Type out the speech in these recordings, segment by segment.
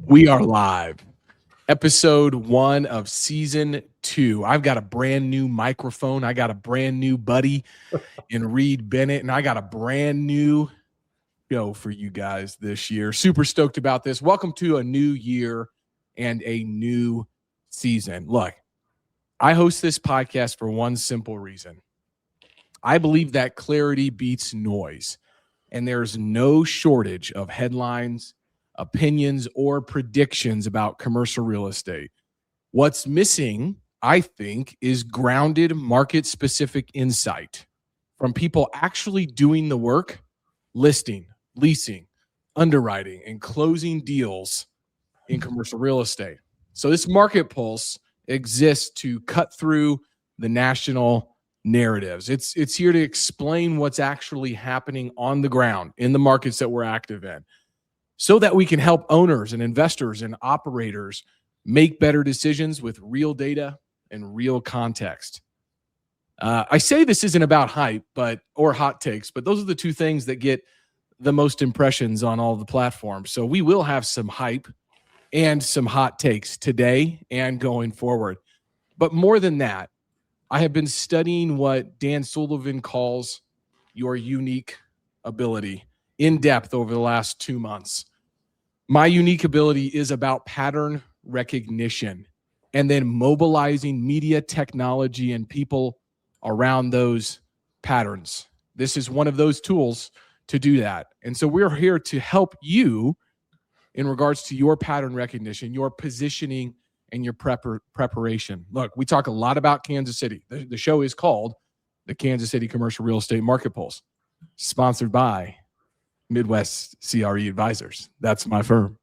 We are live. Episode 1 of season 2. I've got a brand new microphone. I got a brand new buddy in Reid Bennett, and I got a brand new show for you guys this year. Super stoked about this. Welcome to a new year and a new season. Look, I host this podcast for one simple reason. I believe that clarity beats noise, and there's no shortage of headlines, opinions, or predictions about commercial real estate. What's missing, I think, is grounded market-specific insight from people actually doing the work, listing, leasing, underwriting, and closing deals in commercial real estate. So this market pulse exists to cut through the national narratives. It's here to explain what's actually happening on the ground in the markets that we're active in, so that we can help owners and investors and operators make better decisions with real data and real context. I say this isn't about hype or hot takes, but those are the two things that get the most impressions on all the platforms. So we will have some hype and some hot takes today and going forward. But more than that, I have been studying what Dan Sullivan calls your unique ability in depth over the last 2 months. My unique ability is about pattern recognition and then mobilizing media, technology, and people around those patterns. This is one of those tools to do that. And so we're here to help you in regards to your pattern recognition, your positioning, and your preparation. Look, we talk a lot about Kansas City. The show is called the Kansas City Commercial Real Estate Market Pulse, sponsored by Midwest CRE Advisors. That's my firm.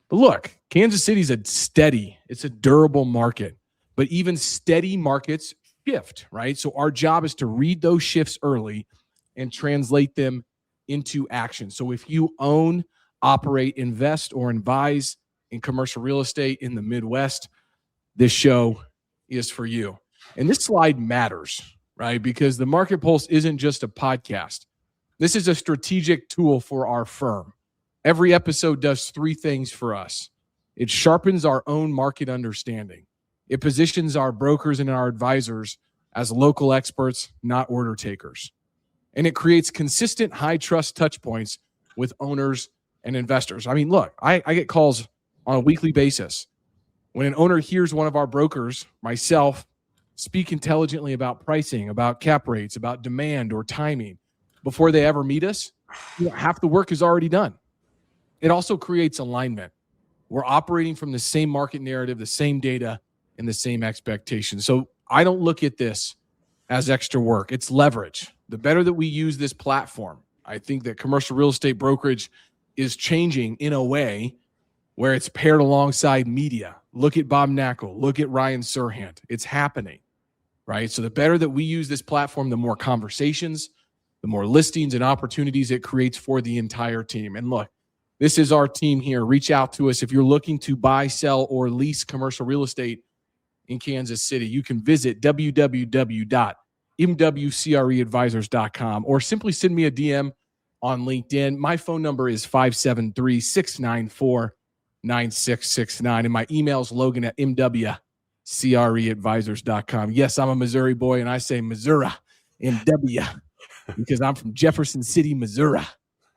But look, Kansas City's it's a durable market, but even steady markets shift, right? So our job is to read those shifts early and translate them into action. So if you own, operate, invest, or advise in commercial real estate in the Midwest, this show is for you. And this slide matters, right? Because the Market Pulse isn't just a podcast. This is a strategic tool for our firm. Every episode does 3 things for us. It sharpens our own market understanding. It positions our brokers and our advisors as local experts, not order takers. And it creates consistent high trust touch points with owners and investors. I mean, look, I get calls on a weekly basis. When an owner hears one of our brokers, myself, speak intelligently about pricing, about cap rates, about demand or timing, before they ever meet us, half the work is already done. It also creates alignment. We're operating from the same market narrative, the same data, and the same expectations. So I don't look at this as extra work. It's leverage. The better that we use this platform, I think that commercial real estate brokerage is changing in a way where it's paired alongside media. Look at Bob Knackel. Look at Ryan Serhant. It's happening, right? So the better that we use this platform, the more conversations, the more listings and opportunities it creates for the entire team. And look, this is our team here. Reach out to us if you're looking to buy, sell, or lease commercial real estate in Kansas City. You can visit www.mwcreadvisors.com or simply send me a DM on LinkedIn. My phone number is 573-694-9669, and my email is Logan at mwcreadvisors.com. Yes, I'm a Missouri boy, and I say Missouri, MW. Because I'm from Jefferson City, Missouri.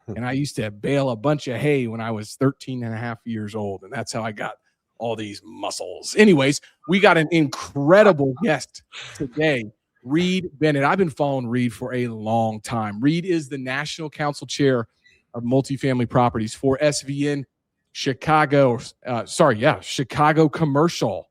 And I used to bale a bunch of hay when I was 13 and a half years old. And that's how I got all these muscles. Anyways, we got an incredible guest today, Reid Bennett. I've been following Reid for a long time. Reid is the National Council Chair of Multifamily Properties for SVN Chicago Commercial,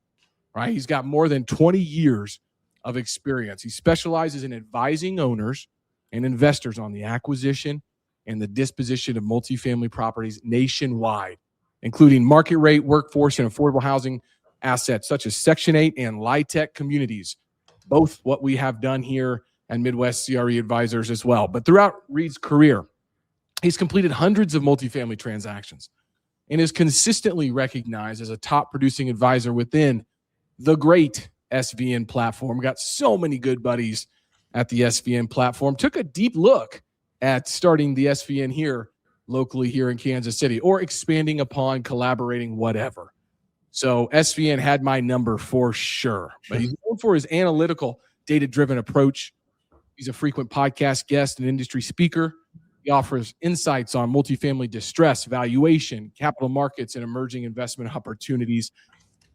right? He's got more than 20 years of experience. He specializes in advising owners and investors on the acquisition and the disposition of multifamily properties nationwide, including market rate, workforce, and affordable housing assets such as Section 8 and LIHTC communities, both what we have done here at Midwest CRE Advisors as well. But throughout Reid's career, he's completed hundreds of multifamily transactions and is consistently recognized as a top producing advisor within the great SVN platform. Got so many good buddies at the SVN platform. Took a deep look at starting the SVN here locally here in Kansas City, or expanding upon, collaborating, whatever. So SVN had my number for sure. But he's known for his analytical, data-driven approach. He's a frequent podcast guest and industry speaker. He offers insights on multifamily distress, valuation, capital markets, and emerging investment opportunities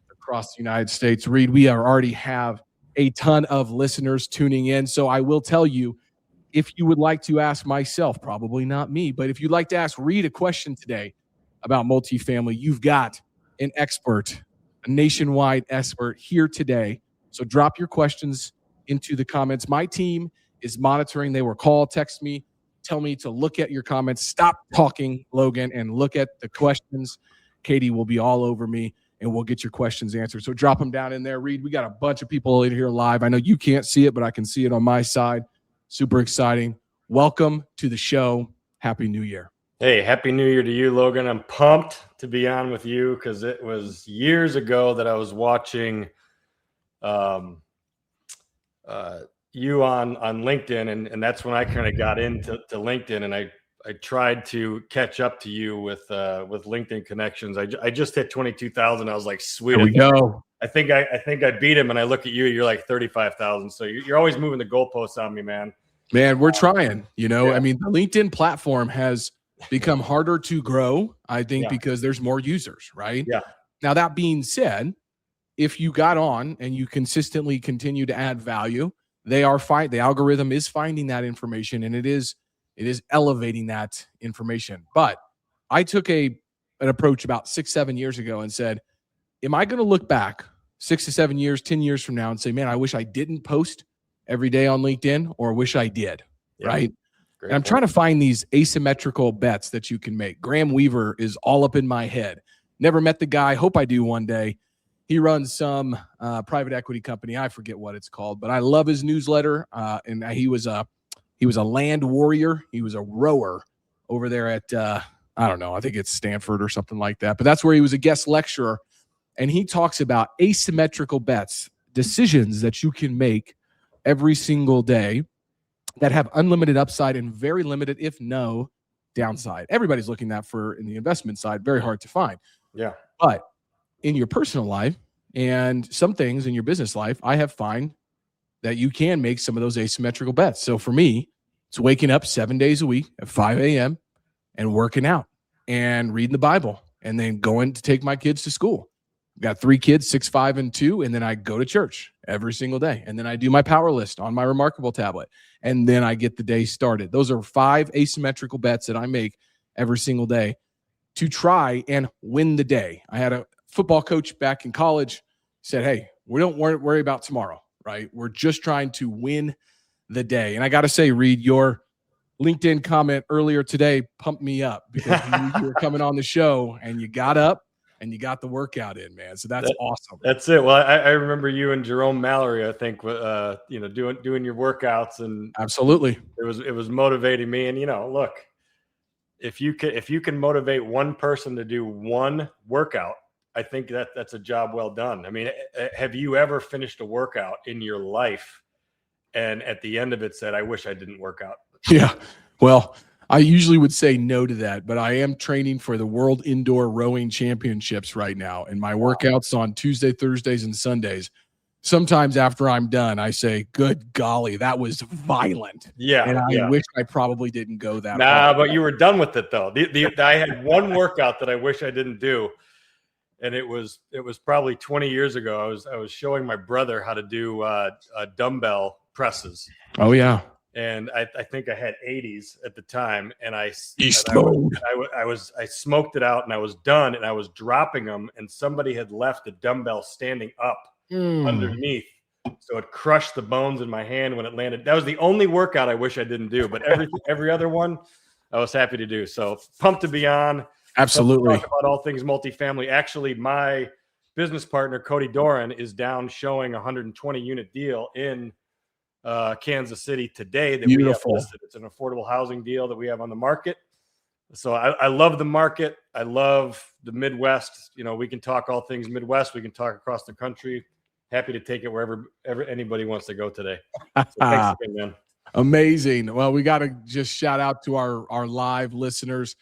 across the United States. Reid, we already have a ton of listeners tuning in. So I will tell you, if you would like to ask myself, probably not me, but if you'd like to ask Reid a question today about multifamily, you've got an expert, a nationwide expert here today. So drop your questions into the comments. My team is monitoring. They will call, text me, tell me to look at your comments. Stop talking, Logan, and look at the questions. Katie will be all over me, and we'll get your questions answered. So drop them down in there. Reid, we got a bunch of people in here live. I know you can't see it, but I can see it on my side. Super exciting. Welcome to the show. Happy New Year. Hey, Happy New Year to you, Logan. I'm pumped to be on with you because it was years ago that I was watching you on LinkedIn, and that's when I kind of got into LinkedIn, and I tried to catch up to you with LinkedIn connections. I just hit 22,000. I was like, sweet. There we go. I think I beat him, and I look at you, you're like 35,000. So you're always moving the goalposts on me, man. Man, we're trying. Yeah. I mean, the LinkedIn platform has become harder to grow, I think, because there's more users, right? Yeah. Now, that being said, if you got on and you consistently continue to add value, the algorithm is finding that information, and it is elevating that information. But I took an approach about 6-7 years ago and said, am I going to look back 6 to 7 years, 10 years from now and say, man, I wish I didn't post every day on LinkedIn, or wish I did, right? And I'm trying to find these asymmetrical bets that you can make. Graham Weaver is all up in my head. Never met the guy. Hope I do one day. He runs some private equity company. I forget what it's called, but I love his newsletter. And he was a land warrior. He was a rower over there at, I don't know, I think it's Stanford or something like that. But that's where he was a guest lecturer. And he talks about asymmetrical bets, decisions that you can make every single day that have unlimited upside and very limited, if no, downside. Everybody's looking at for in the investment side, very hard to find. Yeah. But in your personal life and some things in your business life, I have found that you can make some of those asymmetrical bets. So for me, it's waking up 7 days a week at 5 a.m. and working out and reading the Bible and then going to take my kids to school. I've got 3 kids, 6, 5, and 2, and then I go to church every single day. And then I do my power list on my Remarkable tablet, and then I get the day started. Those are 5 asymmetrical bets that I make every single day to try and win the day. I had a football coach back in college said, hey, we don't worry about tomorrow, right? We're just trying to win the day. And I got to say, Reid, your LinkedIn comment earlier today pumped me up because you were coming on the show and you got up and you got the workout in, man. So that's awesome. That's it. Well, I remember you and Jerome Mallory, I think, doing your workouts, and absolutely, it was motivating me. And look, if you can motivate one person to do one workout, I think that's a job well done. I mean, have you ever finished a workout in your life and at the end of it said, I wish I didn't work out? Yeah. Well, I usually would say no to that, but I am training for the World Indoor Rowing Championships right now. And my workouts on Tuesday, Thursdays, and Sundays, sometimes after I'm done, I say, good golly, that was violent. Yeah. And I wish I probably didn't go that far. But you were done with it, though. I had one workout that I wish I didn't do. And it was probably 20 years ago. I was showing my brother how to do dumbbell presses. Oh, yeah. And I think I had 80s at the time, and I smoked it out, and I was done, and I was dropping them, and somebody had left a dumbbell standing up underneath, so it crushed the bones in my hand when it landed. That was the only workout I wish I didn't do, but every other one I was happy to do. So pumped to be on. Absolutely. Talk about all things multifamily. Actually, my business partner Cody Doran is down showing a 120 unit deal in Kansas City today that we have listed. It's an affordable housing deal that we have on the market. So I love the market. I love the Midwest. We can talk all things Midwest. We can talk across the country. Happy to take it wherever anybody wants to go today. So thanks again, man. Amazing. Well, we got to just shout out to our live listeners.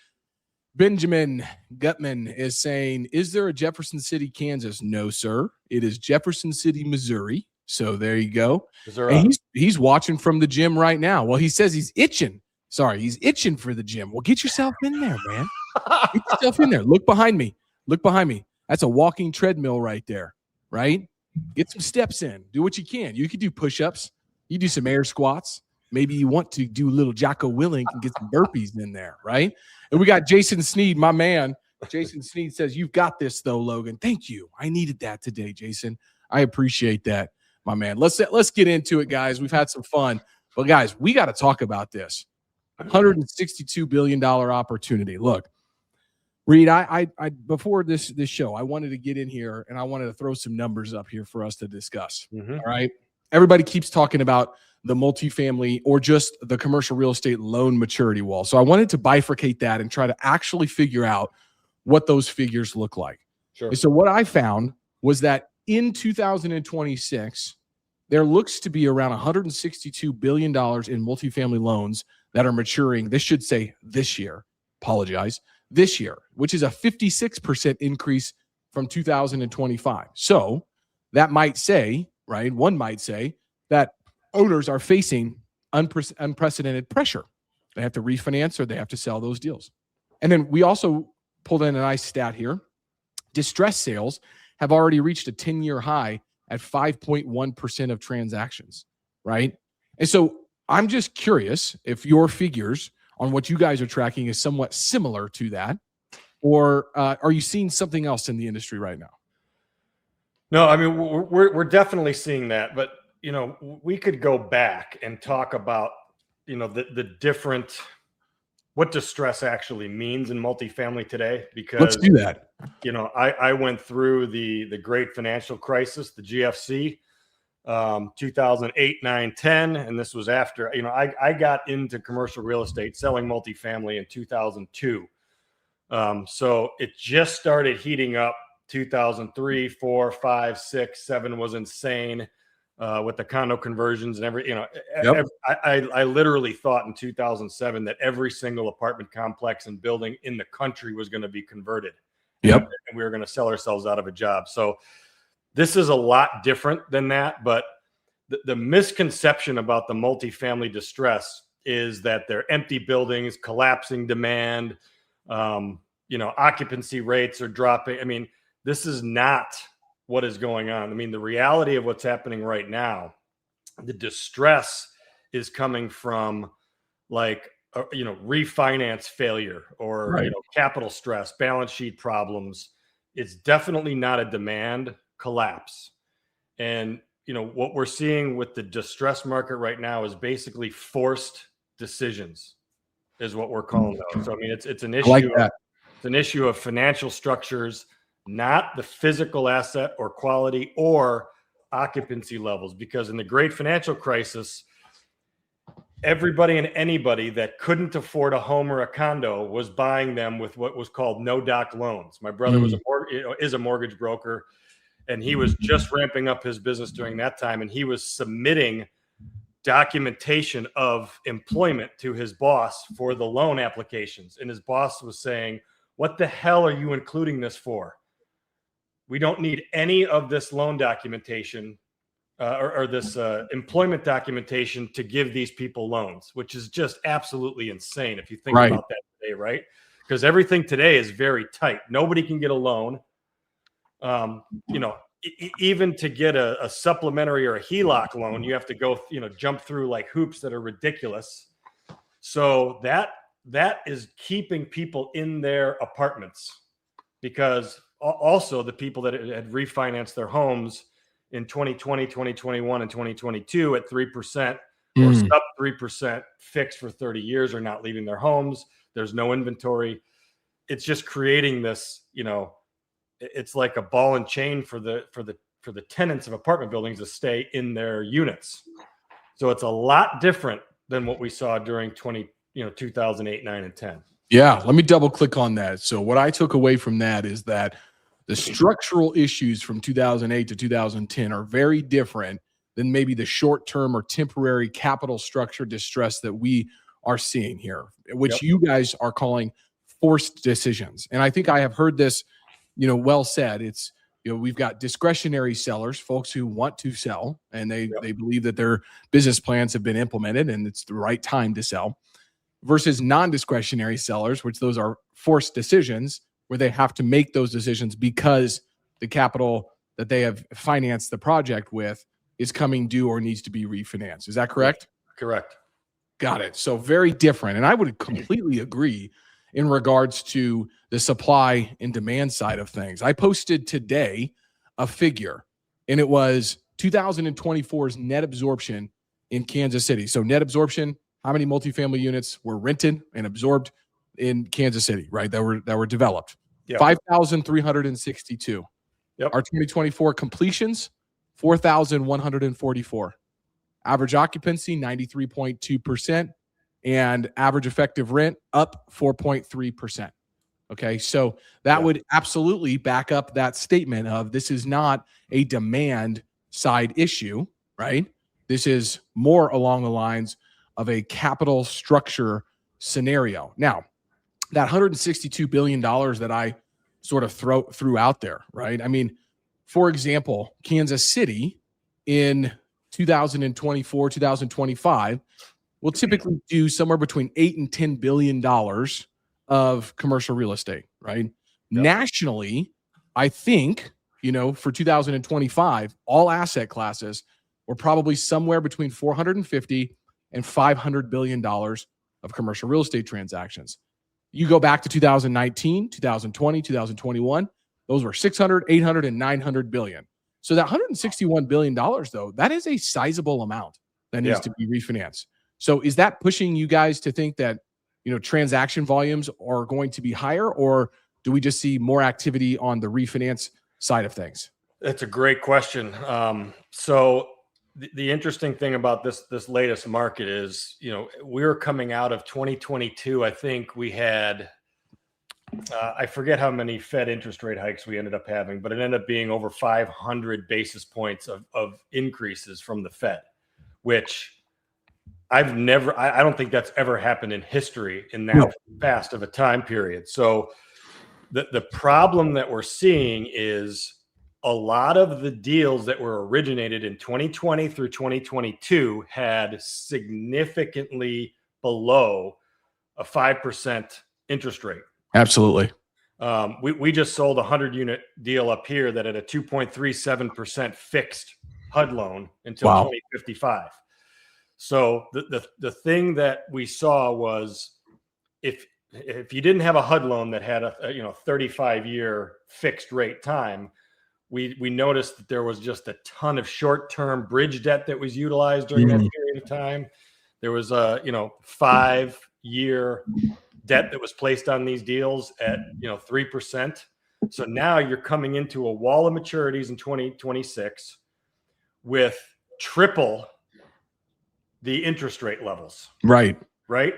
Benjamin Gutman is saying, is there a Jefferson City, Kansas? No, sir. It is Jefferson City, Missouri. So there you go. And he's watching from the gym right now. Well, he says he's itching. Sorry, he's itching for the gym. Well, get yourself in there, man. Get yourself in there. Look behind me. Look behind me. That's a walking treadmill right there, right? Get some steps in. Do what you can. You could do push-ups. You do some air squats. Maybe you want to do a little Jocko Willink and get some burpees in there, right? And we got Jason Sneed, my man. Jason Sneed says, you've got this, though, Logan. Thank you. I needed that today, Jason. I appreciate that, my man. Let's get into it, guys. We've had some fun. But, guys, we got to talk about this. $162 billion opportunity. Look, Reid, I before this show, I wanted to get in here and I wanted to throw some numbers up here for us to discuss. Mm-hmm. All right. Everybody keeps talking about the multifamily or just the commercial real estate loan maturity wall. So I wanted to bifurcate that and try to actually figure out what those figures look like. Sure. And so what I found was that in 2026, there looks to be around $162 billion in multifamily loans that are maturing. This should say this year. Apologize. This year, which is a 56% increase from 2025. So that might say, right? One might say that owners are facing unprecedented pressure. They have to refinance or they have to sell those deals. And then we also pulled in a nice stat here. Distressed sales have already reached a 10-year high at 5.1% of transactions, right? And so I'm just curious if your figures on what you guys are tracking is somewhat similar to that, or are you seeing something else in the industry right now? No, I mean, we're definitely seeing that, but you know, we could go back and talk about, you know, the different, what distress actually means in multifamily today, because let's do that. You know, I went through the great financial crisis, the GFC, 2008, 9, 10. And this was after, you know, I got into commercial real estate selling multifamily in 2002. So it just started heating up. 2003, 4, 5, 6, 7 was insane with the condo conversions and I literally thought in 2007 that every single apartment complex and building in the country was going to be converted. Yep. And we were going to sell ourselves out of a job. So this is a lot different than that. But the misconception about the multifamily distress is that they're empty buildings, collapsing demand, you know, occupancy rates are dropping. I mean, this is not what is going on. I mean, the reality of what's happening right now, the distress is coming from like, you know, refinance failure or, right, you know, capital stress, balance sheet problems. It's definitely not a demand collapse. And, you know, what we're seeing with the distress market right now is basically forced decisions is what we're calling those. So, I mean, it's an issue. Like that. It's an issue of financial structures, not the physical asset or quality or occupancy levels, because in the great financial crisis, everybody and anybody that couldn't afford a home or a condo was buying them with what was called no-doc loans. My brother is a mortgage broker, and he was just ramping up his business during that time, and he was submitting documentation of employment to his boss for the loan applications. And his boss was saying, "What the hell are you including this for? We don't need any of this loan documentation or this employment documentation to give these people loans," which is just absolutely insane if you think about that today, right? Because everything today is very tight. Nobody can get a loan. You know, even to get a supplementary or a HELOC loan, you have to go, you know, jump through like hoops that are ridiculous. So that is keeping people in their apartments, because also the people that had refinanced their homes in 2020, 2021, and 2022 at 3% or sub 3% fixed for 30 years are not leaving their homes. There's no inventory. It's just creating this, you know, it's like a ball and chain for the tenants of apartment buildings to stay in their units. So it's a lot different than what we saw during 2008, 9, and 10. Yeah, let me double click on that. So what I took away from that is that the structural issues from 2008 to 2010 are very different than maybe the short-term or temporary capital structure distress that we are seeing here, which you guys are calling forced decisions. And I think I have heard this, well said. It's, we've got discretionary sellers, folks who want to sell, and they believe that their business plans have been implemented and it's the right time to sell, versus non-discretionary sellers, which those are forced decisions where they have to make those decisions because the capital that they have financed the project with is coming due or needs to be refinanced. Is that correct? Correct. Got it. So very different. And I would completely agree in regards to the supply and demand side of things. I posted today a figure, and it was 2024's net absorption in Kansas City. So net absorption, how many multifamily units were rented and absorbed in Kansas City, right? That were developed. Yep. 5,362. Yep. Our 2024 completions, 4,144. Average occupancy, 93.2%. And average effective rent up 4.3%. Okay, so that would absolutely back up that statement of this is not a demand side issue, right? This is more along the lines of a capital structure scenario. Now, that $162 billion that I sort of threw out there, right? I mean, for example, Kansas City in 2024, 2025 will typically do somewhere between $8 and $10 billion of commercial real estate, right? Yep. Nationally, I think, for 2025, all asset classes were probably somewhere between $450 and $500 billion of commercial real estate transactions. You go back to 2019, 2020, 2021, those were 600, 800, and 900 billion. So that $161 billion, though, that is a sizable amount that needs to be refinanced. So is that pushing you guys to think that, transaction volumes are going to be higher, or do we just see more activity on the refinance side of things? That's a great question. So the interesting thing about this latest market is, we're coming out of 2022. I think we had, I forget how many Fed interest rate hikes we ended up having, but it ended up being over 500 basis points of increases from the Fed, which I don't think that's ever happened in history in that fast of a time period. So the problem that we're seeing is a lot of the deals that were originated in 2020 through 2022 had significantly below a 5% interest rate. Absolutely. We just sold a 100-unit deal up here that had a 2.37% fixed HUD loan until 2055. So the thing that we saw was if you didn't have a HUD loan that had a 35-year fixed rate time, we noticed that there was just a ton of short-term bridge debt that was utilized during that period of time. There was a 5-year debt that was placed on these deals at 3%. So now you're coming into a wall of maturities in 2026 with triple the interest rate levels. Right.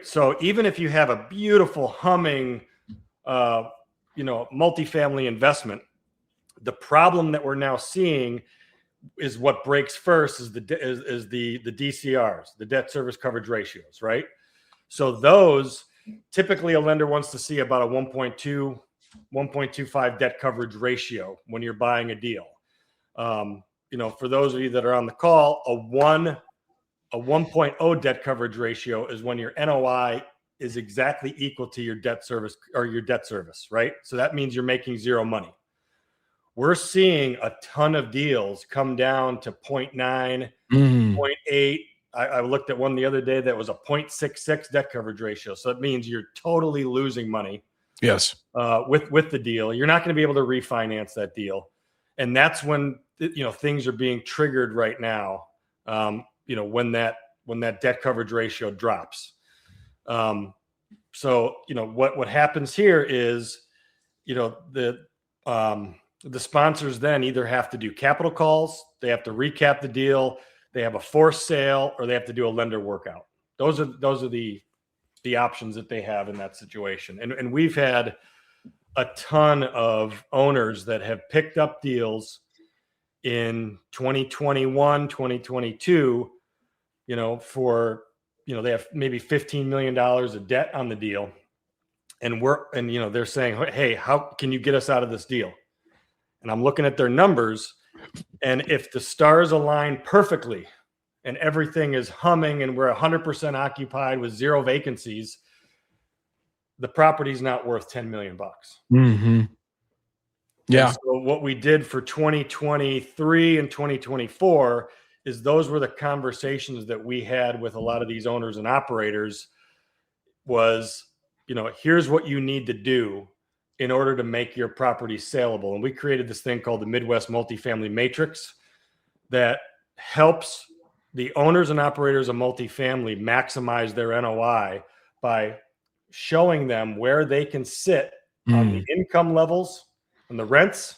So even if you have a beautiful humming, multifamily investment, the problem that we're now seeing is what breaks first is the DCRs, the debt service coverage ratios, right? So those typically a lender wants to see about a 1.25 debt coverage ratio when you're buying a deal. For those of you that are on the call, a 1.0 debt coverage ratio is when your NOI is exactly equal to your debt service, right? So that means you're making zero money. We're seeing a ton of deals come down to 0.9, 0.8. I looked at one the other day that was a 0.66 debt coverage ratio. So that means you're totally losing money. Yes. With the deal. You're not going to be able to refinance that deal. And that's when, things are being triggered right now. When that debt coverage ratio drops. So, what happens here is, the sponsors then either have to do capital calls, they have to recap the deal, they have a forced sale, or they have to do a lender workout. Those are the options that they have in that situation. And we've had a ton of owners that have picked up deals in 2021, 2022, they have maybe $15 million of debt on the deal. and they're saying, hey, how can you get us out of this deal? And I'm looking at their numbers, and if the stars align perfectly and everything is humming and we're 100% occupied with 0 vacancies, the property's not worth $10 million. Mm-hmm. Yeah. And so what we did for 2023 and 2024 is those were the conversations that we had with a lot of these owners and operators was, here's what you need to do in order to make your property saleable. And we created this thing called the Midwest Multifamily Matrix that helps the owners and operators of multifamily maximize their NOI by showing them where they can sit on the income levels and the rents,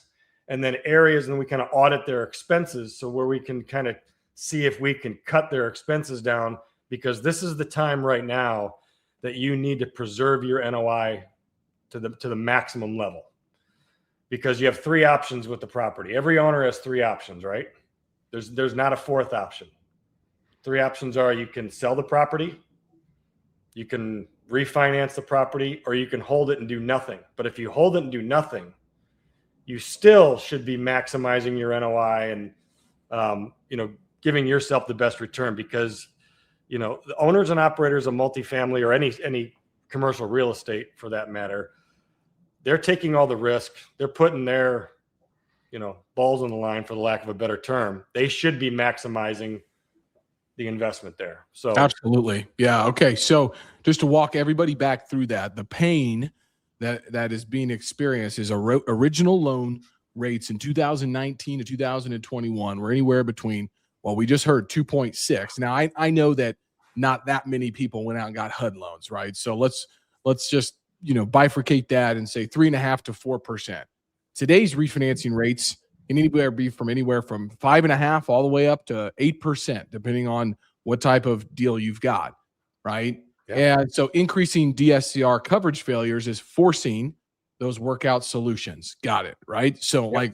and then areas, and we kind of audit their expenses. So where we can kind of see if we can cut their expenses down, because this is the time right now that you need to preserve your NOI to the maximum level, because you have 3 options with the property. Every owner has 3 options, right? There's not a 4th option. 3 options are: you can sell the property, you can refinance the property, or you can hold it and do nothing. But if you hold it and do nothing, you still should be maximizing your NOI and, giving yourself the best return, because, the owners and operators of multifamily or any commercial real estate for that matter, they're taking all the risk. They're putting their, balls on the line, for the lack of a better term. They should be maximizing the investment there. So absolutely. Yeah. Okay. So just to walk everybody back through that, the pain that is being experienced is original loan rates in 2019 to 2021 were anywhere between, well, we just heard 2.6. Now I know that not that many people went out and got HUD loans, right? So let's just, bifurcate that and say 3.5 to 4%. Today's refinancing rates can be from anywhere from 5.5 all the way up to 8%, depending on what type of deal you've got, right? Yeah. And so increasing DSCR coverage failures is forcing those workout solutions. Got it, right? So like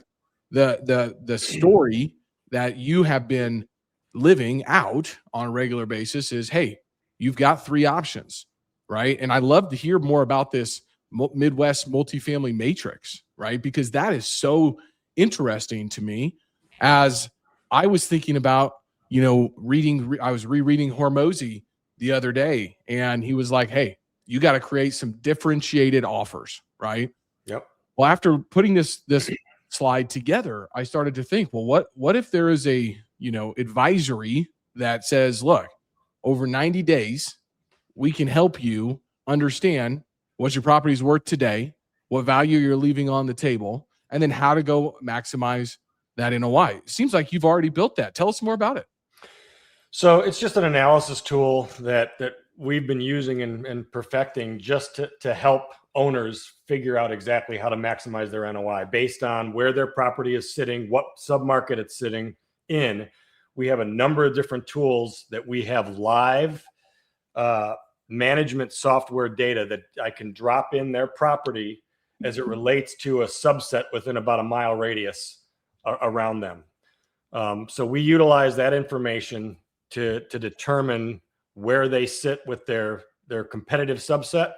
the story that you have been living out on a regular basis is, hey, you've got 3 options, right? And I love to hear more about this Midwest multifamily matrix, right? Because that is so interesting to me, as I was thinking about, I was rereading Hormozy the other day, and he was like, hey, you got to create some differentiated offers, right? Yep. Well, after putting this slide together, I started to think, well, what if there is a, advisory that says, look, over 90 days, we can help you understand what your property is worth today, what value you're leaving on the table, and then how to go maximize that NOI. It seems like you've already built that. Tell us more about it. So it's just an analysis tool that we've been using and perfecting just to help owners figure out exactly how to maximize their NOI based on where their property is sitting, what submarket it's sitting in. We have a number of different tools that we have live management software data that I can drop in their property as it relates to a subset within about a mile radius around them. So we utilize that information to determine where they sit with their competitive subset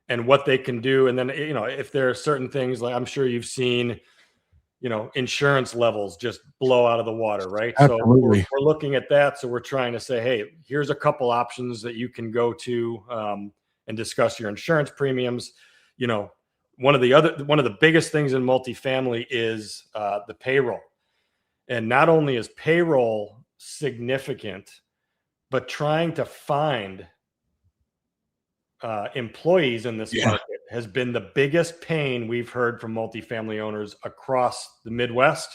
and what they can do. And then, if there are certain things, like I'm sure you've seen, insurance levels just blow out of the water, right? Absolutely. So we're looking at that. So we're trying to say, hey, here's a couple options that you can go to and discuss your insurance premiums. One of the biggest things in multifamily is the payroll. And not only is payroll significant, but trying to find employees in this market has been the biggest pain we've heard from multifamily owners across the Midwest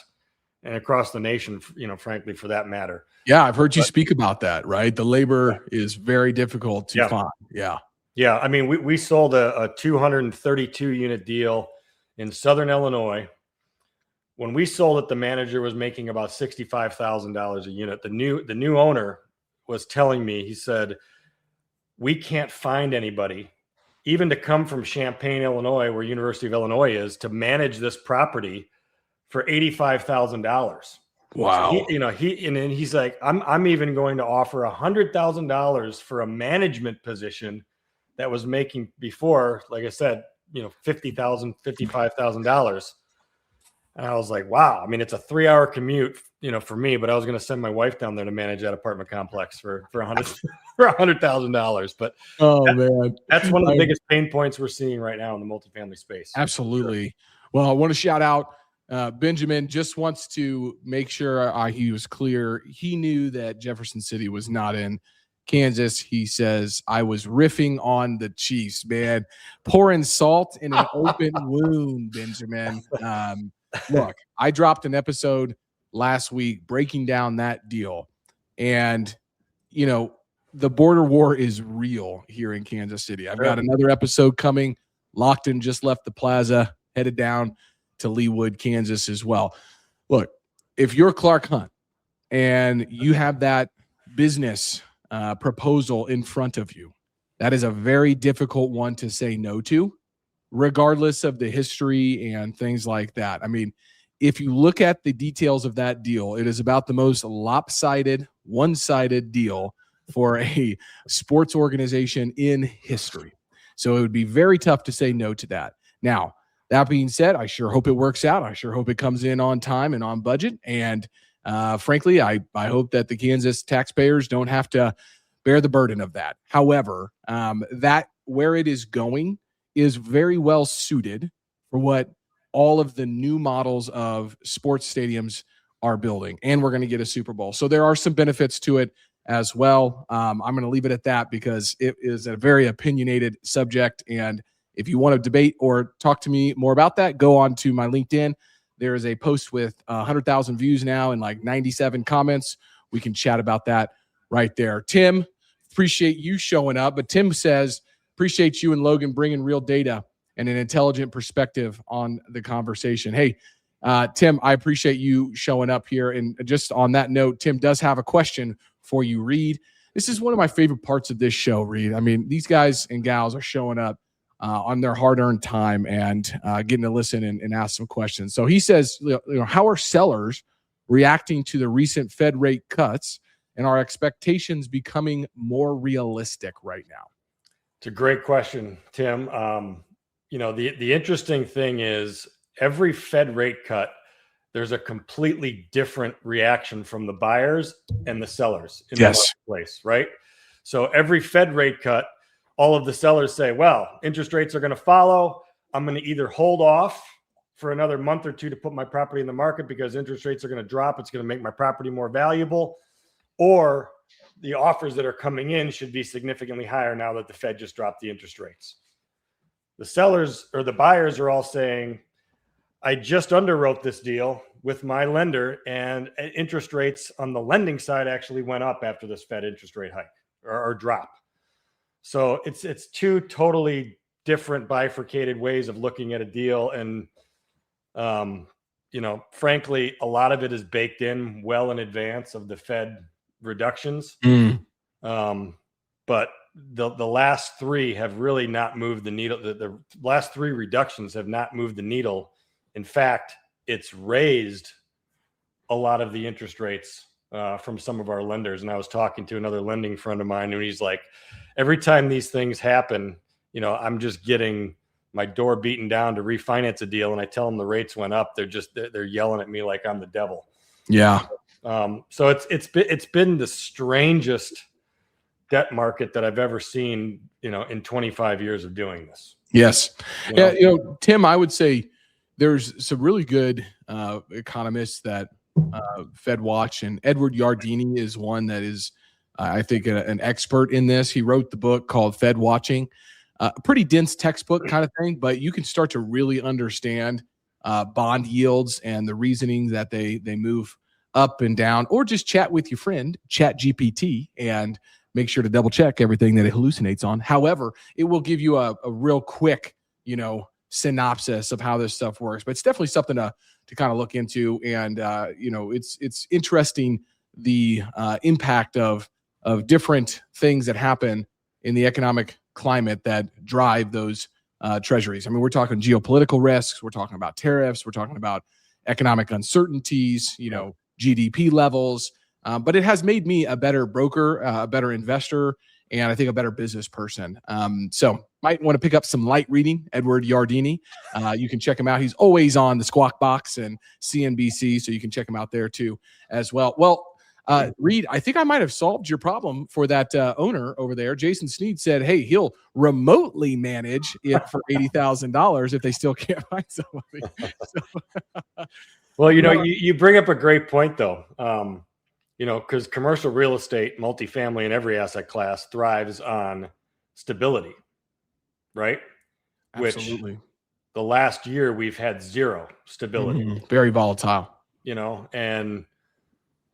and across the nation, frankly, for that matter. Yeah, I've heard you speak about that, right? The labor is very difficult to find. Yeah. Yeah. I mean, we sold a 232 unit deal in Southern Illinois. When we sold it, the manager was making about $65,000 a unit. The new owner was telling me, he said, we can't find anybody, even to come from Champaign, Illinois, where University of Illinois is, to manage this property for $85,000. Wow. So he's like, I'm even going to offer $100,000 for a management position that was making before, like I said, $50,000, $55,000. And I was like, wow. I mean, it's a 3-hour commute, for me, but I was going to send my wife down there to manage that apartment complex for $100,000. But man, that's one of the biggest pain points we're seeing right now in the multifamily space. Absolutely. Sure. Well, I want to shout out Benjamin. Just wants to make sure he was clear. He knew that Jefferson City was not in Kansas. He says, I was riffing on the Chiefs, man. Pouring salt in an open wound, Benjamin. Look, I dropped an episode last week breaking down that deal. And, the border war is real here in Kansas City. I've got another episode coming. Lockton just left the plaza, headed down to Leawood, Kansas as well. Look, if you're Clark Hunt and you have that business proposal in front of you, that is a very difficult one to say no to, regardless of the history and things like that. I mean, if you look at the details of that deal, it is about the most lopsided, one-sided deal for a sports organization in history. So it would be very tough to say no to that. Now, that being said, I sure hope it works out. I sure hope it comes in on time and on budget. And frankly, I hope that the Kansas taxpayers don't have to bear the burden of that. However, that where it is going is very well suited for what all of the new models of sports stadiums are building. And we're going to get a Super Bowl. So there are some benefits to it as well. I'm going to leave it at that because it is a very opinionated subject. And if you want to debate or talk to me more about that, go on to my LinkedIn. There is a post with 100,000 views now and like 97 comments. We can chat about that right there. Tim, appreciate you showing up. But Tim says, appreciate you and Logan bringing real data and an intelligent perspective on the conversation. Hey, Tim, I appreciate you showing up here. And just on that note, Tim does have a question for you, Reid. This is one of my favorite parts of this show, Reid. I mean, these guys and gals are showing up on their hard-earned time and getting to listen and ask some questions. So he says, how are sellers reacting to the recent Fed rate cuts, and are expectations becoming more realistic right now? It's a great question, Tim. The interesting thing is every Fed rate cut, there's a completely different reaction from the buyers and the sellers in the marketplace, right? So every Fed rate cut, all of the sellers say, well, interest rates are going to follow. I'm going to either hold off for another month or two to put my property in the market because interest rates are going to drop. It's going to make my property more valuable. Or the offers that are coming in should be significantly higher now that the Fed just dropped the interest rates. The sellers or the buyers are all saying, I just underwrote this deal with my lender and interest rates on the lending side actually went up after this Fed interest rate hike or drop. So it's two totally different bifurcated ways of looking at a deal. And, frankly, a lot of it is baked in well in advance of the Fed reductions. But the last three have really not moved the needle. The last three reductions have not moved the needle. In fact, it's raised a lot of the interest rates from some of our lenders. And I was talking to another lending friend of mine, and he's like, every time these things happen, I'm just getting my door beaten down to refinance a deal. And I tell them the rates went up. They're yelling at me like I'm the devil. Yeah. So it's been the strangest debt market that I've ever seen, in 25 years of doing this. Yes. Yeah. Tim, I would say there's some really good economists that Fed watch, and Edward Yardeni is one that is, I think, an expert in this. He wrote the book called Fed Watching, a pretty dense textbook kind of thing, but you can start to really understand bond yields and the reasoning that they move up and down, or just chat with your friend, ChatGPT, and make sure to double check everything that it hallucinates on. However, it will give you a real quick, synopsis of how this stuff works. But it's definitely something to kind of look into. And, it's interesting the impact of different things that happen in the economic climate that drive those treasuries. I mean, we're talking geopolitical risks. We're talking about tariffs. We're talking about economic uncertainties, GDP levels. But it has made me a better broker, a better investor, and I think a better business person. So might want to pick up some light reading. Edward Yardini. You can check him out. He's always on the Squawk Box and CNBC, so you can check him out there too as well. Well, Reid, I think I might have solved your problem for that owner over there. Jason Sneed said, hey, he'll remotely manage it for $80,000 if they still can't find somebody. Well, you bring up a great point, though. Because commercial real estate, multifamily, and every asset class thrives on stability, right? Absolutely. Which the last year we've had zero stability. Very volatile. And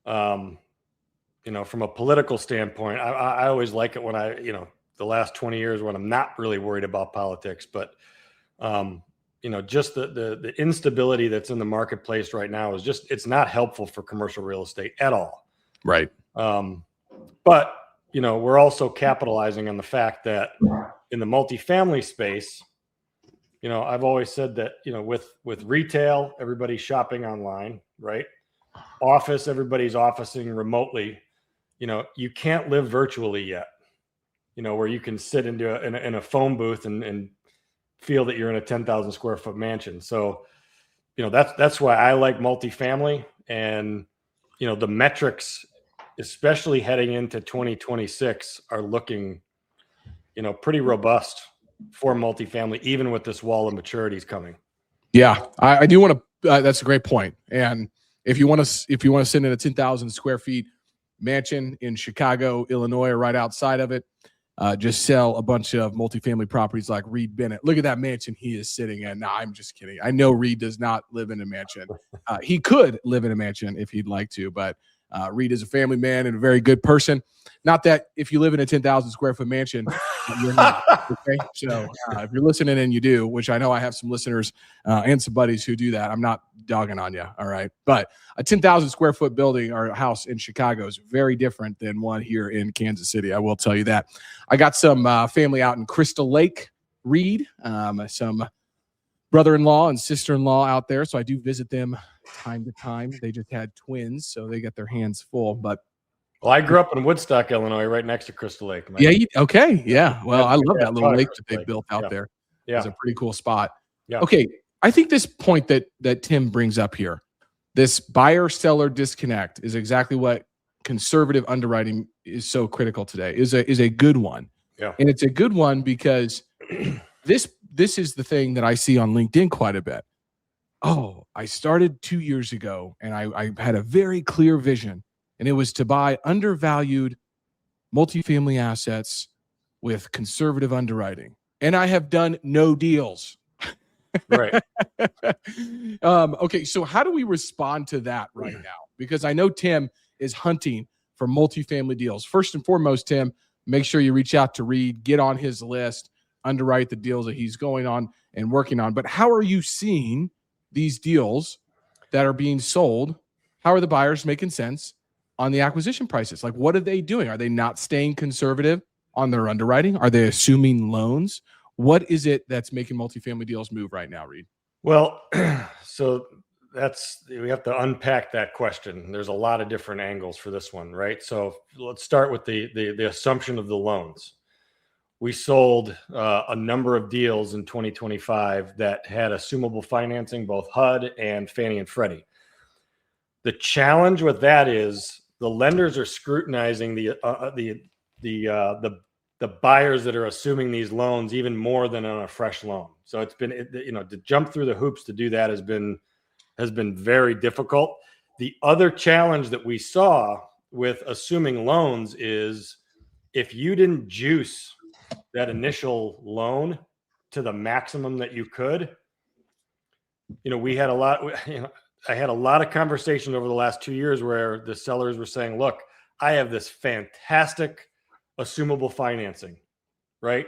from a political standpoint, I always like it when the last 20 years when I'm not really worried about politics, but just the instability that's in the marketplace right now is it's not helpful for commercial real estate at all. Right. But we're also capitalizing on the fact that in the multifamily space, I've always said that, with retail, everybody's shopping online, right? Office, everybody's officing remotely. You can't live virtually yet, where you can sit in a phone booth and feel that you're in a 10,000 square foot mansion. So, that's why I like multifamily, and, the metrics, especially heading into 2026, are looking, pretty robust for multifamily, even with this wall of maturities coming. Yeah, I do want to, that's a great point. And if you want to sit in a 10,000 square feet mansion in Chicago, Illinois, or right outside of it, just sell a bunch of multifamily properties like Reid Bennett. Look at that mansion he is sitting in. No, I'm just kidding. I know Reid does not live in a mansion. He could live in a mansion if he'd like to, but Reid is a family man and a very good person. Not that if you live in a 10,000 square foot mansion, you're not. Okay, so if you're listening and you do, which I know I have some listeners and some buddies who do that, I'm not dogging on you. All right, but a 10,000 square foot building or house in Chicago is very different than one here in Kansas City. I will tell you that. I got some family out in Crystal Lake, Reid, some brother-in-law and sister-in-law out there, so I do visit them time to time. They just had twins, so they got their hands full. But I grew up in Woodstock, Illinois, right next to Crystal Lake. Man. Yeah, okay, yeah. Well, I love that little lake that they built out there. Yeah, it's a pretty cool spot. Yeah. Okay, I think this point that Tim brings up here, this buyer-seller disconnect, is exactly what conservative underwriting is so critical today. Is a good one. Yeah, and it's a good one because this is the thing that I see on LinkedIn quite a bit. Oh, I started 2 years ago, and I had a very clear vision, and it was to buy undervalued multifamily assets with conservative underwriting. And I have done no deals. Right. Okay, so how do we respond to that right now? Because I know Tim is hunting for multifamily deals. First and foremost, Tim, make sure you reach out to Reid, get on his list, underwrite the deals that he's going on and working on. But how are you seeing these deals that are being sold? How are the buyers making sense on the acquisition prices? Like, what are they doing? Are they not staying conservative on their underwriting? Are they assuming loans? What is it that's making multifamily deals move right now, Reid? Well, so we have to unpack that question. There's a lot of different angles for this one, right? So let's start with the assumption of the loans. We sold a number of deals in 2025 that had assumable financing, both HUD and Fannie and Freddie. The challenge with that is the lenders are scrutinizing the buyers that are assuming these loans even more than on a fresh loan. So it's been, to jump through the hoops to do that has been very difficult. The other challenge that we saw with assuming loans is if you didn't juice that initial loan to the maximum that you could, we had a lot, I had a lot of conversations over the last 2 years where the sellers were saying, look, I have this fantastic assumable financing, right?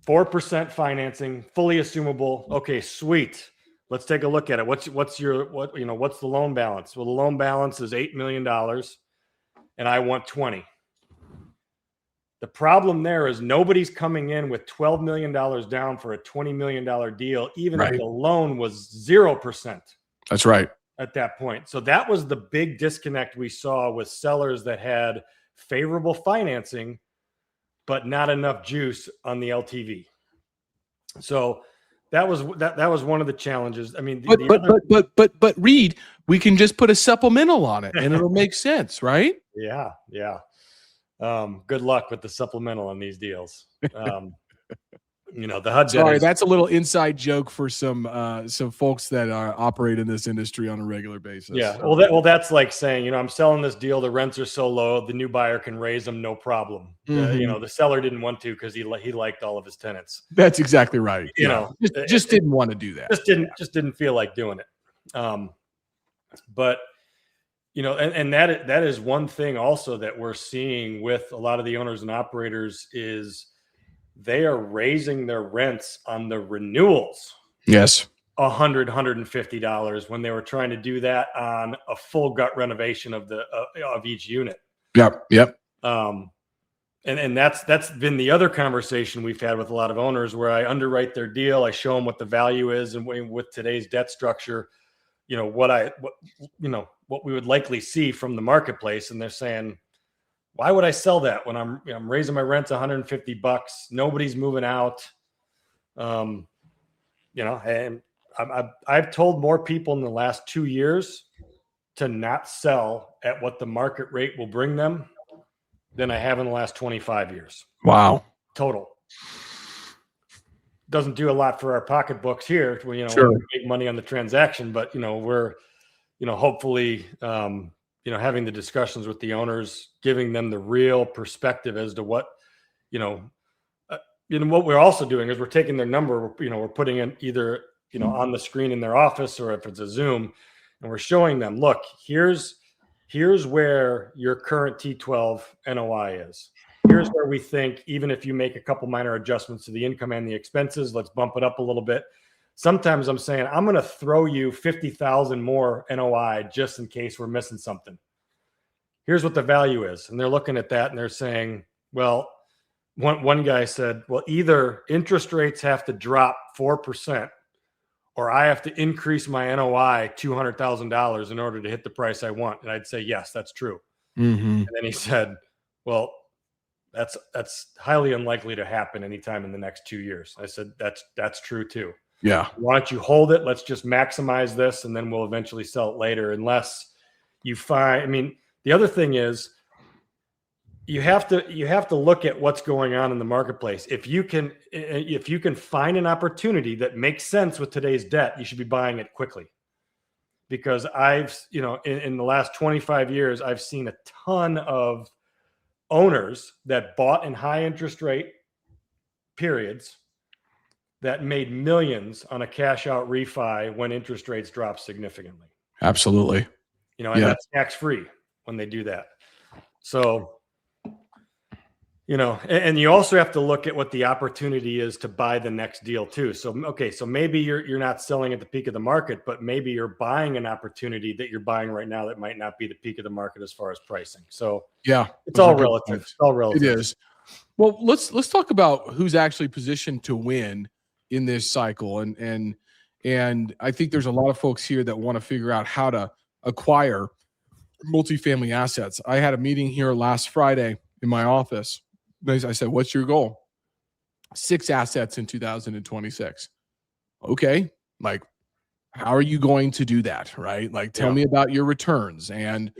4% financing, fully assumable. Okay, sweet. Let's take a look at it. What's the loan balance? Well, the loan balance is $8 million and I want 20. The problem there is nobody's coming in with $12 million down for a $20 million deal, even if the loan was 0%. That's right. At that point. So that was the big disconnect we saw with sellers that had favorable financing, but not enough juice on the LTV. So that was one of the challenges. I mean, but Reid, we can just put a supplemental on it and it'll make sense, right? Yeah. Good luck with the supplemental on these deals. The HUD. Sorry, that's a little inside joke for some folks that operate in this industry on a regular basis. Yeah. Well, that's like saying, I'm selling this deal. The rents are so low, the new buyer can raise them, no problem. The seller didn't want to because he liked all of his tenants. That's exactly right. Just didn't want to do that. Just didn't feel like doing it. But and that is one thing also that we're seeing with a lot of the owners and operators is they are raising their rents on the renewals. Yes. $100, $150 when they were trying to do that on a full gut renovation of each unit. Yep. And that's been the other conversation we've had with a lot of owners where I underwrite their deal. I show them what the value is. And with today's debt structure, what we would likely see from the marketplace. And they're saying, why would I sell that when I'm raising my rents $150? Nobody's moving out. And I've told more people in the last 2 years to not sell at what the market rate will bring them than I have in the last 25 years. Wow. Total. Doesn't do a lot for our pocketbooks here. Sure. We make money on the transaction, but we're, hopefully, having the discussions with the owners, giving them the real perspective as to what, what we're also doing is we're taking their number, we're putting in either, on the screen in their office or if it's a Zoom, and we're showing them, look, here's where your current T12 NOI is. Here's where we think, even if you make a couple minor adjustments to the income and the expenses, let's bump it up a little bit. Sometimes I'm saying, I'm going to throw you 50,000 more NOI just in case we're missing something. Here's what the value is. And they're looking at that and they're saying, well, one guy said, well, either interest rates have to drop 4% or I have to increase my NOI $200,000 in order to hit the price I want. And I'd say, yes, that's true. Mm-hmm. And then he said, well, that's highly unlikely to happen anytime in the next 2 years. I said, that's true too. Yeah. Why don't you hold it? Let's just maximize this and then we'll eventually sell it later unless you find, the other thing is you have to look at what's going on in the marketplace. If you can find an opportunity that makes sense with today's debt, you should be buying it quickly. Because I've, in the last 25 years, I've seen a ton of owners that bought in high interest rate periods that made millions on a cash out refi when interest rates dropped significantly. Absolutely. And that's tax free when they do that. So, and you also have to look at what the opportunity is to buy the next deal too. So, okay, so maybe you're not selling at the peak of the market, but maybe you're buying an opportunity that you're buying right now that might not be the peak of the market as far as pricing. So yeah, it's all relative. It's all relative. It is. Well, let's talk about who's actually positioned to win in this cycle. And I think there's a lot of folks here that want to figure out how to acquire multifamily assets. I had a meeting here last Friday in my office. I said, what's your goal? 6 assets in 2026. Okay. Like, how are you going to do that? Right. Like, tell me about your returns and,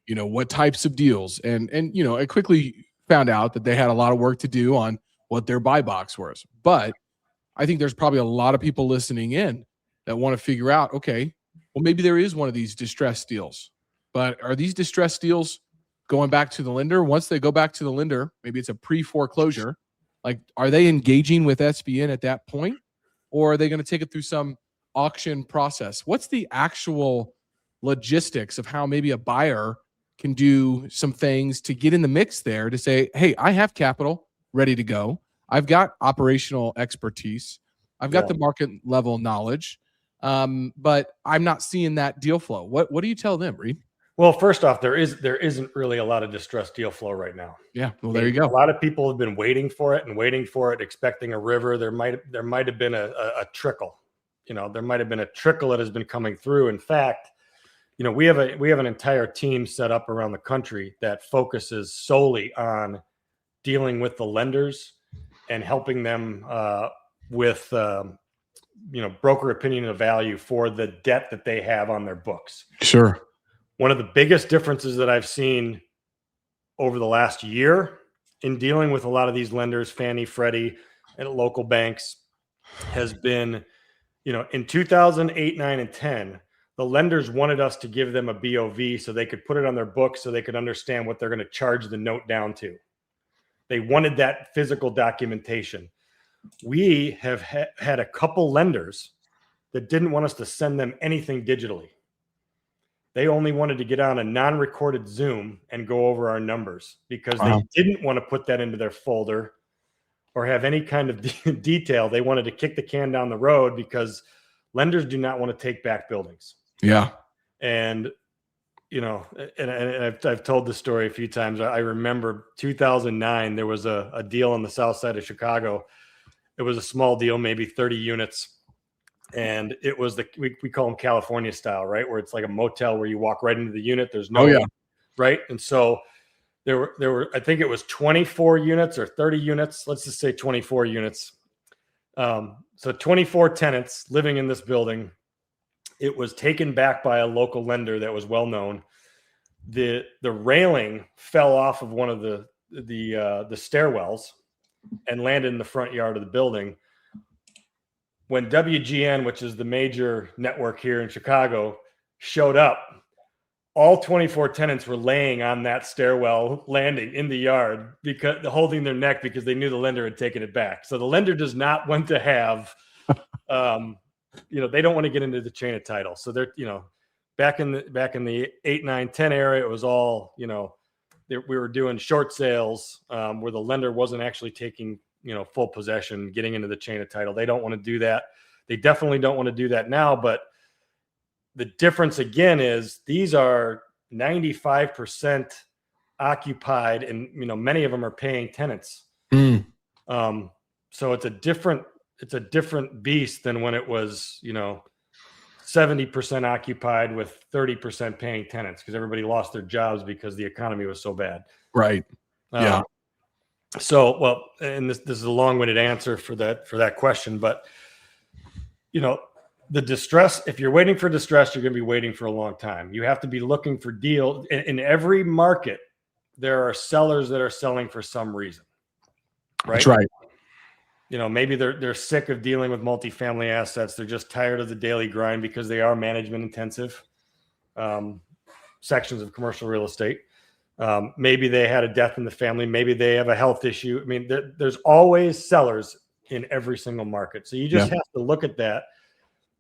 what types of deals. And, I quickly found out that they had a lot of work to do on what their buy box was. But I think there's probably a lot of people listening in that want to figure out, okay, well, maybe there is one of these distressed deals, but are these distressed deals going back to the lender? Once they go back to the lender, maybe it's a pre-foreclosure. Like, are they engaging with SBN at that point? Or are they going to take it through some auction process? What's the actual logistics of how maybe a buyer can do some things to get in the mix there to say, hey, I have capital ready to go. I've got operational expertise. I've got the market level knowledge, but I'm not seeing that deal flow. What do you tell them, Reid? Well, first off, there isn't really a lot of distressed deal flow right now. Yeah, well, there you go. A lot of people have been waiting for it, expecting a river. There might have been a trickle. There might have been a trickle that has been coming through. In fact, we have an entire team set up around the country that focuses solely on dealing with the lenders and helping them with broker opinion of value for the debt that they have on their books. Sure. One of the biggest differences that I've seen over the last year in dealing with a lot of these lenders, Fannie, Freddie, and local banks, has been, in 2008, 9, and 10, the lenders wanted us to give them a BOV so they could put it on their books so they could understand what they're going to charge the note down to. They wanted that physical documentation. We have had a couple lenders that didn't want us to send them anything digitally. They only wanted to get on a non-recorded Zoom and go over our numbers because they didn't want to put that into their folder or have any kind of detail. They wanted to kick the can down the road because lenders do not want to take back buildings. Yeah. And, I've told this story a few times. I remember 2009, there was a deal on the south side of Chicago. It was a small deal, maybe 30 units. And it was we call them California style, right? Where it's like a motel where you walk right into the unit. There's no, right. And so there were, I think it was 24 units or 30 units. Let's just say 24 units. So 24 tenants living in this building. It was taken back by a local lender that was well known. The railing fell off of one of the stairwells and landed in the front yard of the building. When WGN, which is the major network here in Chicago, showed up, all 24 tenants were laying on that stairwell landing in the yard, because holding their neck because they knew the lender had taken it back. So the lender does not want to have, they don't want to get into the chain of title. So they're, back in the 8, 9, 10 era, it was all, we were doing short sales where the lender wasn't actually taking full possession, getting into the chain of title. They don't want to do that. They definitely don't want to do that now. But the difference again is these are 95% occupied, and many of them are paying tenants. So it's a different beast than when it was 70% occupied with 30% paying tenants, because everybody lost their jobs because the economy was so bad. Right. Yeah. So, well, and this is a long-winded answer for that question, but the distress, if you're waiting for distress, you're going to be waiting for a long time. You have to be looking for deals. In every market, there are sellers that are selling for some reason. Right. That's right. Maybe they're sick of dealing with multifamily assets. They're just tired of the daily grind because they are management intensive sections of commercial real estate. Maybe they had a death in the family. Maybe they have a health issue. I mean, there's always sellers in every single market. So you just have to look at that.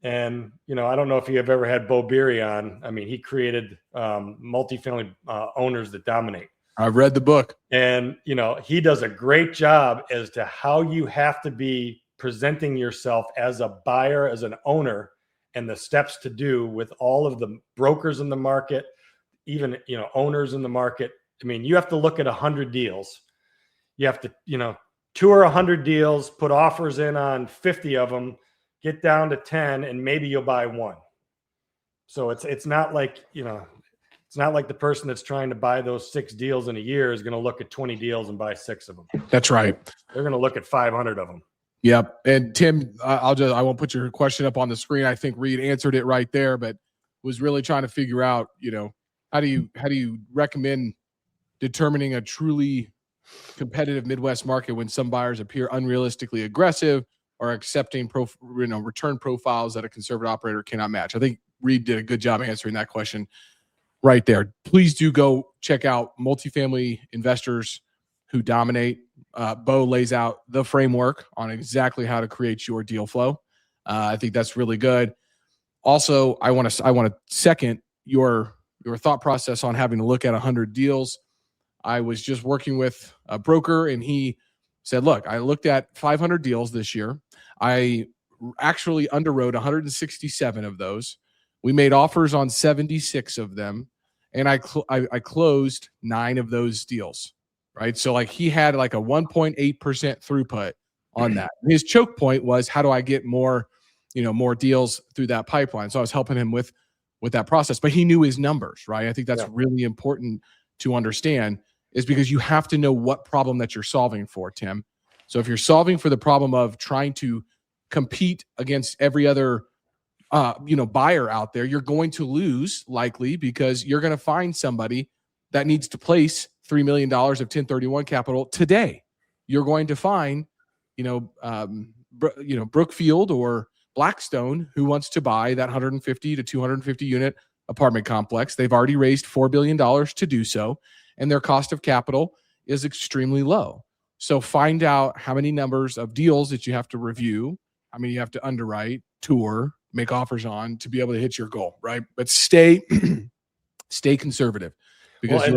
And, I don't know if you have ever had Bo Beery on. I mean, he created multifamily owners that dominate. I've read the book. And, he does a great job as to how you have to be presenting yourself as a buyer, as an owner, and the steps to do with all of the brokers in the market, even, owners in the market. I mean, you have to look at 100 deals. You have to, tour 100 deals, put offers in on 50 of them, get down to 10, and maybe you'll buy one. So it's not like, it's not like the person that's trying to buy those 6 deals in a year is going to look at 20 deals and buy 6 of them. That's right. They're going to look at 500 of them. Yep. And Tim, I won't put your question up on the screen. I think Reid answered it right there, but was really trying to figure out, how do you recommend determining a truly competitive Midwest market when some buyers appear unrealistically aggressive or accepting return profiles that a conservative operator cannot match? I think Reid did a good job answering that question right there. Please do go check out Multifamily Investors Who Dominate. Bo lays out the framework on exactly how to create your deal flow. I think that's really good. Also, I want to second your thought process on having to look at 100 deals. I was just working with a broker, and he said, look, I looked at 500 deals this year. I actually underwrote 167 of those. We made offers on 76 of them, and I closed 9 of those deals, right? So like he had like a 1.8% throughput on that. His choke point was, how do I get more deals through that pipeline? So I was helping him with with that process, but he knew his numbers, right? I think that's really important to understand, is because you have to know what problem that you're solving for, Tim. So if you're solving for the problem of trying to compete against every other buyer out there, you're going to lose likely, because you're going to find somebody that needs to place $3 million of 1031 capital today. You're going to find, Brookfield or Blackstone, who wants to buy that 150 to 250 unit apartment complex. They've already raised $4 billion to do so, and their cost of capital is extremely low. So find out how many numbers of deals that you have to review, how many you have to underwrite, tour, make offers on to be able to hit your goal, right? But stay conservative, because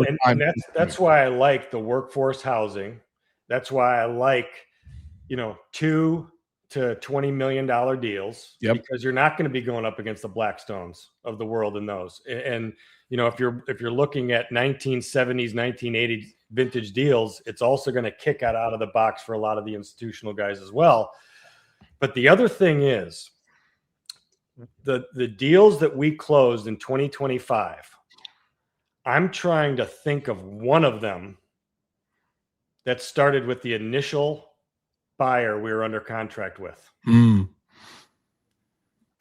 that's why I like the workforce housing. That's why I like, $2 to $20 million deals, because you're not going to be going up against the Blackstones of the world in those. And if you're looking at 1970s, 1980s vintage deals, it's also going to kick out of the box for a lot of the institutional guys as well. But the other thing is, the deals that we closed in 2025, I'm trying to think of one of them that started with the initial buyer we were under contract with.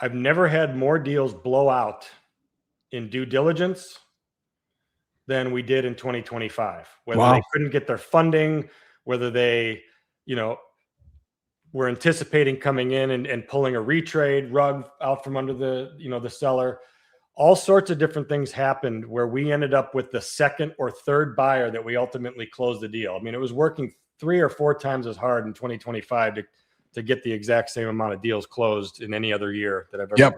I've never had more deals blow out in due diligence than we did in 2025. Whether they couldn't get their funding, whether they, were anticipating coming in and pulling a retrade rug out from under the seller. All sorts of different things happened where we ended up with the second or third buyer that we ultimately closed the deal. I mean, it was working 3 or 4 times as hard in 2025 to get the exact same amount of deals closed in any other year that I've ever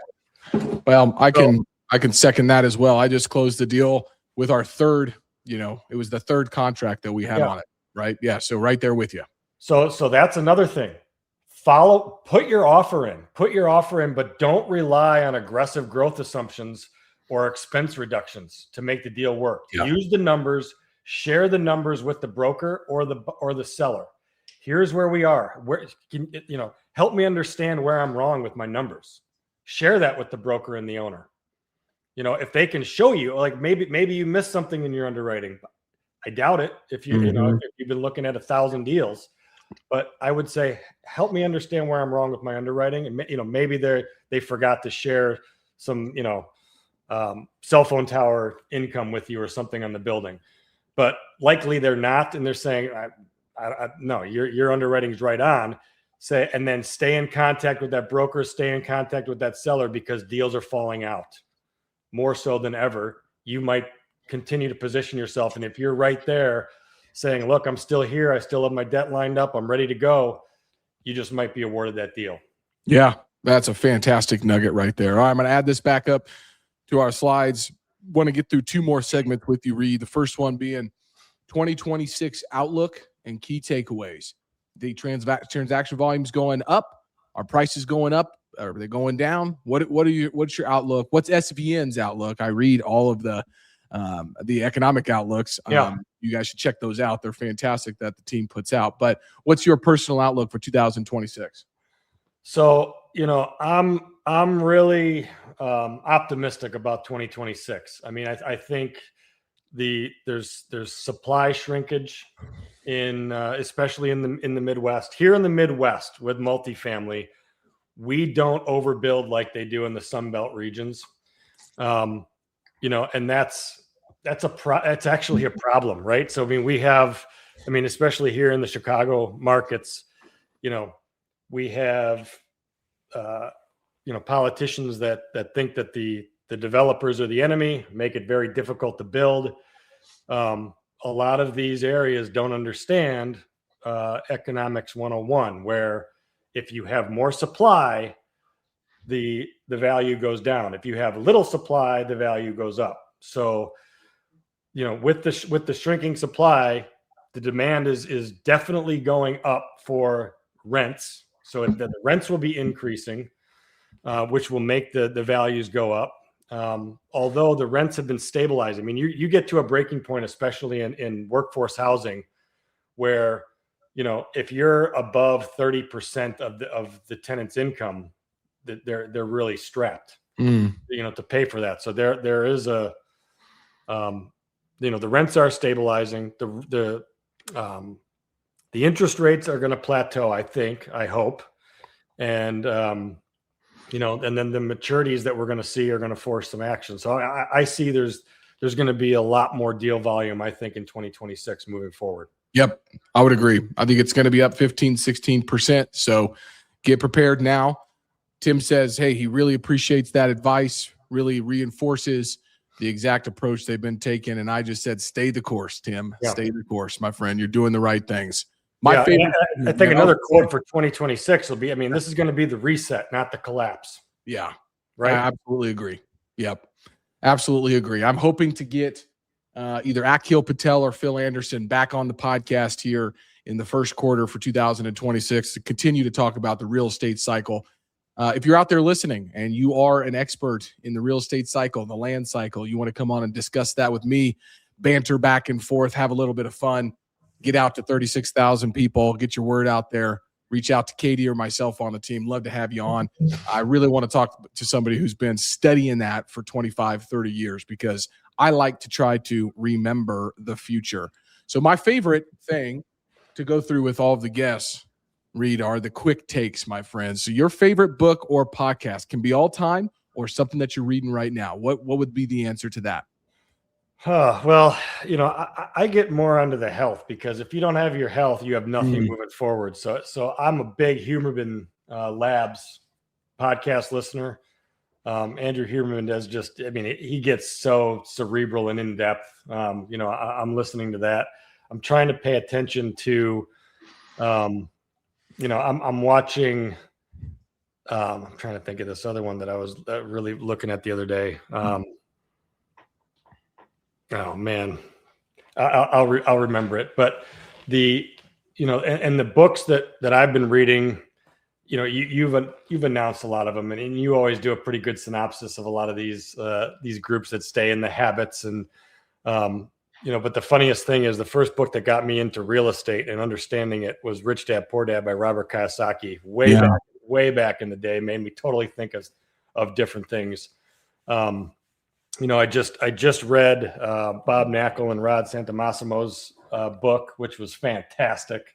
had. Well, I can second that as well. I just closed the deal with our third, it was the third contract that we had on it, right? Yeah. So right there with you. So that's another thing. Put your offer in, but don't rely on aggressive growth assumptions or expense reductions to make the deal work. Use the numbers, share the numbers with the broker or the seller. Here's where we are. Help me understand where I'm wrong with my numbers. Share that with the broker and the owner. If they can show you, like maybe you missed something in your underwriting. I doubt it. If if you've been looking at 1,000 deals. But I would say, help me understand where I'm wrong with my underwriting. And, maybe they forgot to share some, cell phone tower income with you or something on the building. But likely they're not. And they're saying, no, your underwriting is right on. And then stay in contact with that broker, stay in contact with that seller, because deals are falling out more so than ever. You might continue to position yourself. And if you're right there saying, look, I'm still here, I still have my debt lined up, I'm ready to go, you just might be awarded that deal. Yeah, that's a fantastic nugget right there. All right, I'm going to add this back up to our slides. Want to get through 2 more segments with you, Reid. The first one being 2026 outlook and key takeaways. The transaction volume's going up. Are prices going up? Are they going down? What's your outlook? What's SVN's outlook? I read all of the economic outlooks. You guys should check those out. They're fantastic that the team puts out. But what's your personal outlook for 2026? So, I'm really optimistic about 2026. I mean, I think there's supply shrinkage in especially in the Midwest. Here in the Midwest with multifamily, we don't overbuild like they do in the Sun Belt regions. And that's actually a problem, right? So, especially here in the Chicago markets, we have, politicians that think that the developers are the enemy, make it very difficult to build. A lot of these areas don't understand economics 101, where if you have more supply, the value goes down. If you have little supply, the value goes up. So, with the shrinking supply, the demand is definitely going up for rents. So the rents will be increasing, which will make the values go up. Although the rents have been stabilizing. I mean, you get to a breaking point, especially in workforce housing, where, if you're above 30% of the tenant's income, that they're really strapped. to pay for that. So there is a, the rents are stabilizing. The interest rates are going to plateau, I hope. And, and then the maturities that we're going to see are going to force some action. So I see there's going to be a lot more deal volume, I think, in 2026 moving forward. Yep, I would agree. I think it's going to be up 15, 16%. So get prepared now. Tim says, hey, he really appreciates that advice, really reinforces the exact approach they've been taking. And I just said, stay the course, Tim. Yeah. Stay the course, my friend. You're doing the right things. My favorite. I think another quote for 2026 will be, this is going to be the reset, not the collapse. Yeah. Right. I absolutely agree. Yep. Absolutely agree. I'm hoping to get either Akhil Patel or Phil Anderson back on the podcast here in the first quarter for 2026 to continue to talk about the real estate cycle. If you're out there listening and you are an expert in the real estate cycle, the land cycle, you want to come on and discuss that with me, banter back and forth, have a little bit of fun, get out to 36,000 people, get your word out there, reach out to Katie or myself on the team. Love to have you on. I really want to talk to somebody who's been studying that for 25, 30 years because I like to try to remember the future. So my favorite thing to go through with all of the guests, Reid, are the quick takes, my friends. So your favorite book or podcast can be all time or something that you're reading right now. What would be the answer to that? Well, I get more onto the health because if you don't have your health, you have nothing moving forward. So I'm a big Huberman Labs podcast listener. Andrew Huberman does he gets so cerebral and in depth. I'm listening to that. I'm trying to pay attention to, I'm watching, I'm trying to think of this other one that I was really looking at the other day. Oh man, I'll remember it. But the books that I've been reading, you've announced a lot of them, and you always do a pretty good synopsis of a lot of these groups that stay in the habits. And but the funniest thing is the first book that got me into real estate and understanding it was Rich Dad Poor Dad by Robert Kiyosaki. Way back in the day, made me totally think of different things. I just read Bob Knackel and Rod Santomassimo's book, which was fantastic.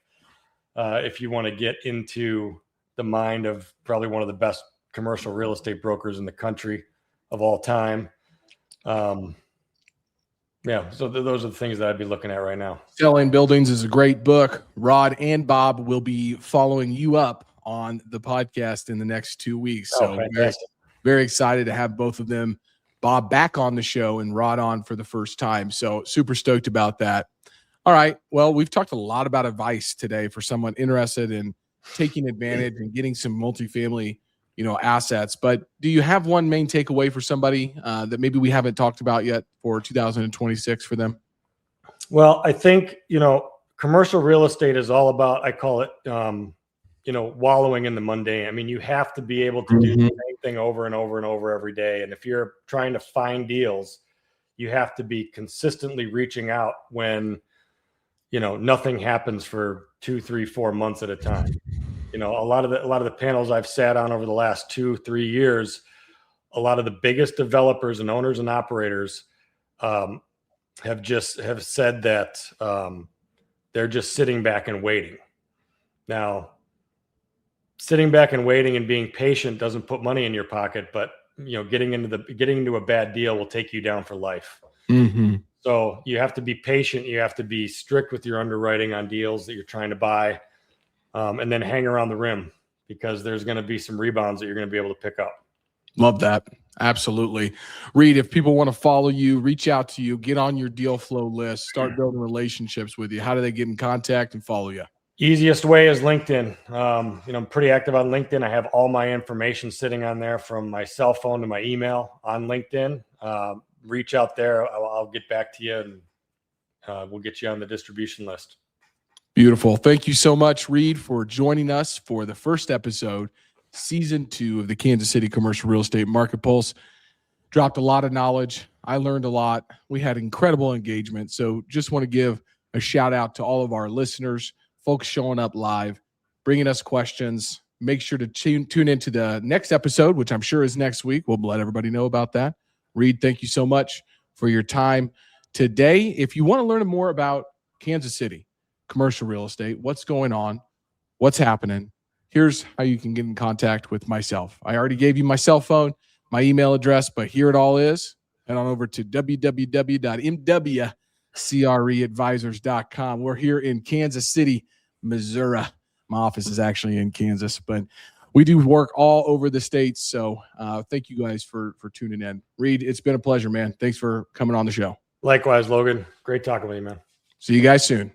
If you want to get into the mind of probably one of the best commercial real estate brokers in the country of all time. So those are the things that I'd be looking at right now. Selling Buildings is a great book. Rod and Bob will be following you up on the podcast in the next 2 weeks. So very, very excited to have both of them, Bob back on the show and Rod on for the first time. So super stoked about that. All right. Well, we've talked a lot about advice today for someone interested in taking advantage and getting some multifamily, assets. But do you have one main takeaway for somebody that maybe we haven't talked about yet for 2026 for them? Well, I think, commercial real estate is all about, I call it, wallowing in the mundane. You have to be able to do the same thing over and over and over every day. And if you're trying to find deals, you have to be consistently reaching out when, nothing happens for 2, 3, 4 months at a time. A lot of the panels I've sat on over the last 2-3 years, a lot of the biggest developers and owners and operators have said that they're just sitting back and waiting. Now, sitting back and waiting and being patient doesn't put money in your pocket, but getting into a bad deal will take you down for life. Mm-hmm. So you have to be patient. You have to be strict with your underwriting on deals that you're trying to buy, and then hang around the rim because there's going to be some rebounds that you're going to be able to pick up. Love that. Absolutely. Reid, if people want to follow you, reach out to you, get on your deal flow list, start building relationships with you, how do they get in contact and follow you? Easiest way is LinkedIn. I'm pretty active on LinkedIn. I have all my information sitting on there from my cell phone to my email on LinkedIn. Reach out there. I'll get back to you and we'll get you on the distribution list. Beautiful. Thank you so much, Reid, for joining us for the first episode, season 2 of the Kansas City Commercial Real Estate Market Pulse. Dropped a lot of knowledge. I learned a lot. We had incredible engagement. So just want to give a shout out to all of our listeners, folks showing up live, bringing us questions, Make sure to tune into the next episode, which I'm sure is next week. We'll let everybody know about that. Reid, thank you so much for your time today. If you want to learn more about Kansas City commercial real estate, what's going on, what's happening, here's how you can get in contact with myself. I already gave you my cell phone, my email address, but here it all is. Head on over to www.mwcreadvisors.com. We're here in Kansas City, Missouri. My office is actually in Kansas, but we do work all over the states. So thank you guys for tuning in. Reid, it's been a pleasure, man. Thanks for coming on the show. Likewise, Logan. Great talking with you, man. See you guys soon.